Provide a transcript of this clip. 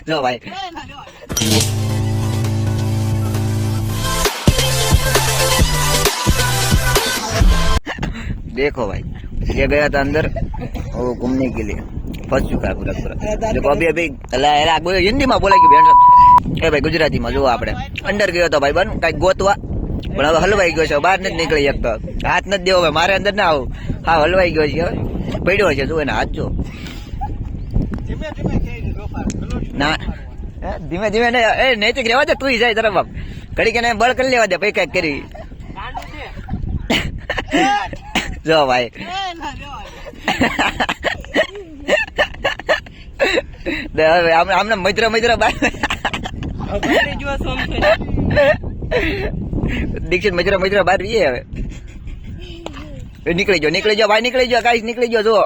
જો ભાઈ देखो भाई ये गया था अंदर वो घूमने के लिए फंस चुका है पूरा पूरा देखो अभी हिंदी में बोला ए भाई गुजराती में जो આપણે અંદર ગયો તો ભાઈ બન કઈ ગોતવા પણ હવે હલવાઈ ગયો છે બહાર નથી નીકળી શકતો હાથ નથી દેવો ભાઈ મારે અંદર ના આવું હા હલવાઈ ગયો છે હવે પડ્યો છે તું એને હાથ જો ના ધીમે ધીમે ને એ નૈતિક રહેવા દે તું જાય તરફ બાપ ઘડી કે બળ કરી લેવા દે પછી કઈક કરી જો ભાઈ હવે આમને મિત્ર દીક્ષિત મિત્ર બહાર રહીએ હવે નીકળી જાઓ ભાઈ નીકળી જાઓ કાંઈ નીકળી જાઓ જુઓ